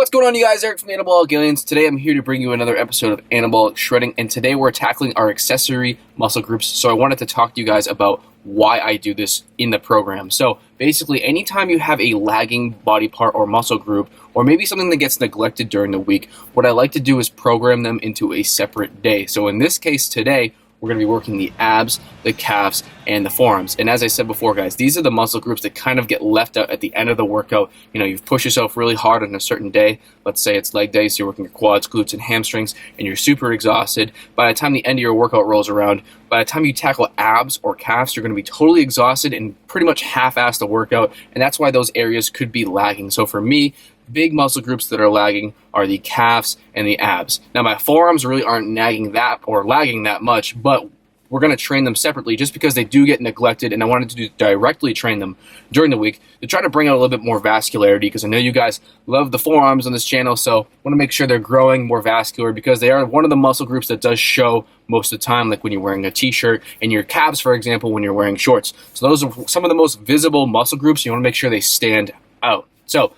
What's going on, you guys? Eric from Anabolic. Today I'm here to bring you another episode of Anabolic Shredding, and today we're tackling our accessory muscle groups. So I wanted to talk to you guys about why I do this in the program. So basically, anytime you have a lagging body part or muscle group, or maybe something that gets neglected during the week, what I like to do is program them into a separate day. So in this case today, we're going to be working the abs, the calves, and the forearms. And as I said before, guys, these are the muscle groups that kind of get left out at the end of the workout. You know, you've pushed yourself really hard on a certain day. Let's say it's leg day, so you're working your quads, glutes, and hamstrings, and you're super exhausted. By the time the end of your workout rolls around, by the time you tackle abs or calves, you're going to be totally exhausted and pretty much half-ass the workout. And that's why those areas could be lagging. So for me, big muscle groups that are lagging are the calves and the abs. Now, my forearms really aren't lagging that much, but we're going to train them separately just because they do get neglected, and I wanted to directly train them during the week to try to bring out a little bit more vascularity, because I know you guys love the forearms on this channel, so I want to make sure they're growing more vascular, because they are one of the muscle groups that does show most of the time, like when you're wearing a t-shirt, and your calves, for example, when you're wearing shorts. So those are some of the most visible muscle groups. You want to make sure they stand out. So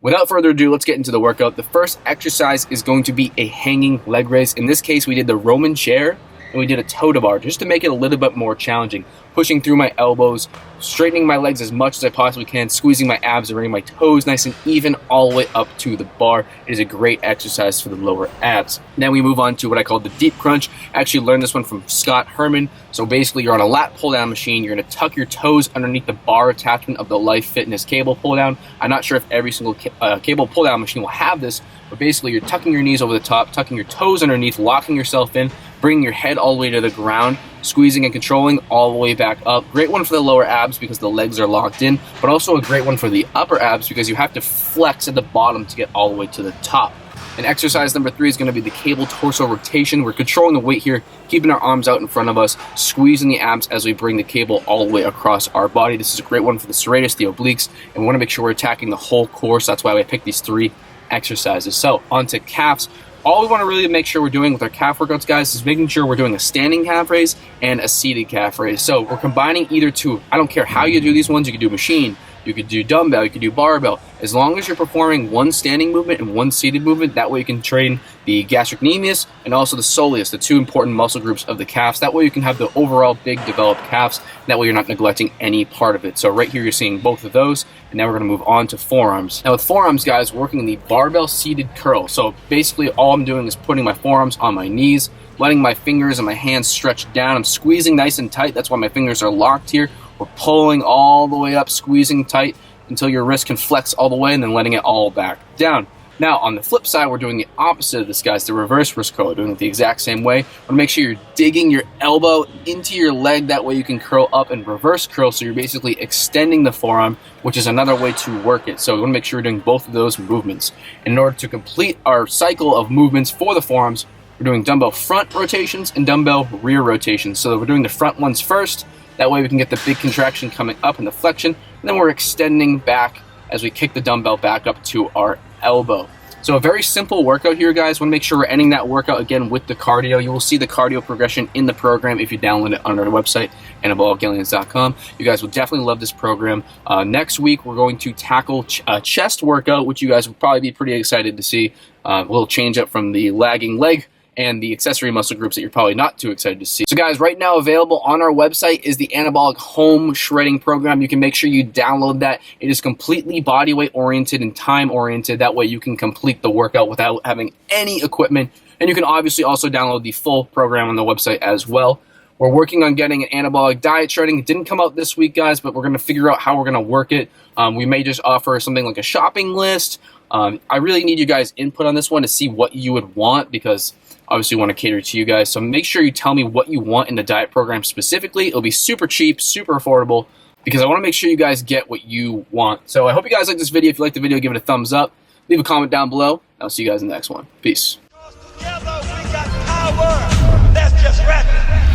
without further ado, let's get into the workout. The first exercise is going to be a hanging leg raise. In this case, we did the Roman chair, and we did a toe to bar just to make it a little bit more challenging. Pushing through my elbows, straightening my legs as much as I possibly can, squeezing my abs and bringing my toes nice and even all the way up to the bar. It is a great exercise for the lower abs. Then we move on to what I call the deep crunch. I actually learned this one from Scott Herman. So basically, you're on a lat pull down machine. You're going to tuck your toes underneath the bar attachment of the Life Fitness cable pull down. I'm not sure if every single cable pull down machine will have this, but basically you're tucking your knees over the top, tucking your toes underneath, locking yourself in, bringing your head all the way to the ground, squeezing and controlling all the way back up. Great one for the lower abs because the legs are locked in, but also a great one for the upper abs because you have to flex at the bottom to get all the way to the top. And exercise number 3 is going to be the cable torso rotation. We're controlling the weight here, keeping our arms out in front of us, squeezing the abs as we bring the cable all the way across our body. This is a great one for the serratus, the obliques, and we want to make sure we're attacking the whole core. So that's why I picked these 3 exercises. So on to calves. All we want to really make sure we're doing with our calf workouts, guys, is making sure we're doing a standing calf raise and a seated calf raise. So we're combining either two. I don't care how you do these ones. You can do machine, you could do dumbbell, you could do barbell. As long as you're performing one standing movement and one seated movement, that way you can train the gastrocnemius and also the soleus, the 2 important muscle groups of the calves. That way you can have the overall big developed calves. And that way you're not neglecting any part of it. So right here you're seeing both of those. And now we're going to move on to forearms. Now with forearms, guys, we're working the barbell seated curl. So basically all I'm doing is putting my forearms on my knees, letting my fingers and my hands stretch down. I'm squeezing nice and tight. That's why my fingers are locked here. We're pulling all the way up, squeezing tight until your wrist can flex all the way, and then letting it all back down. Now, on the flip side, we're doing the opposite of this, guys, the reverse wrist curl. We're doing it the exact same way. Want to make sure you're digging your elbow into your leg. That way you can curl up and reverse curl, so you're basically extending the forearm, which is another way to work it. So we want to make sure we're doing both of those movements. In order to complete our cycle of movements for the forearms, we're doing dumbbell front rotations and dumbbell rear rotations. So we're doing the front ones first. That way we can get the big contraction coming up in the flexion, and then we're extending back as we kick the dumbbell back up to our elbow. So a very simple workout here, guys. Want to make sure we're ending that workout again with the cardio. You will see the cardio progression in the program if you download it on our website, anabolic.com. You guys will definitely love this program. Next week, we're going to tackle a chest workout, which you guys will probably be pretty excited to see. A little change up from the lagging leg and the accessory muscle groups that you're probably not too excited to see. So guys, right now available on our website is the Anabolic Home Shredding Program. You can make sure you download that. It is completely body weight oriented and time oriented. That way you can complete the workout without having any equipment. And you can obviously also download the full program on the website as well. We're working on getting an anabolic diet shredding. It didn't come out this week, guys, but we're going to figure out how we're going to work it. We may just offer something like a shopping list. I really need you guys' input on this one to see what you would want, because obviously we want to cater to you guys. So make sure you tell me what you want in the diet program specifically. It'll be super cheap, super affordable, because I want to make sure you guys get what you want. So I hope you guys like this video. If you like the video, give it a thumbs up. Leave a comment down below. And I'll see you guys in the next one. Peace. Together we got power. That's just rapping.